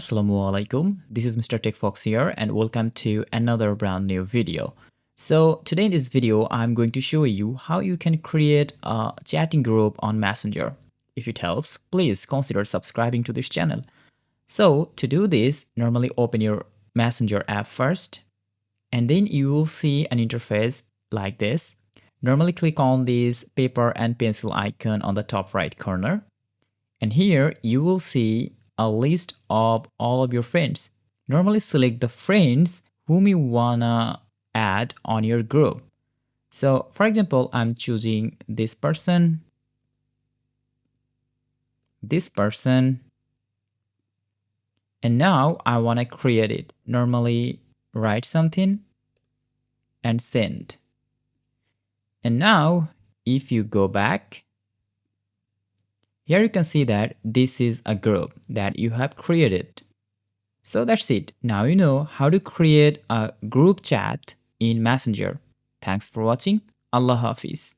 Assalamualaikum. This is Mr. TECHFOX here and welcome to another brand new video. So today in this video, I'm going to show you how you can create a chatting group on Messenger. If it helps, please consider subscribing to this channel. So to do this, normally open your Messenger app first and then you will see an interface like this. Normally click on this paper and pencil icon on the top right corner. And here you will see a list of all of your friends. Normally select the friends whom you wanna add on your group. So for example, I'm choosing this person, and now I wanna create it. Normally write something and send. And now if you go back, here you can see that this is a group that you have created. So that's it. Now you know how to create a group chat in Messenger. Thanks for watching. Allah Hafiz.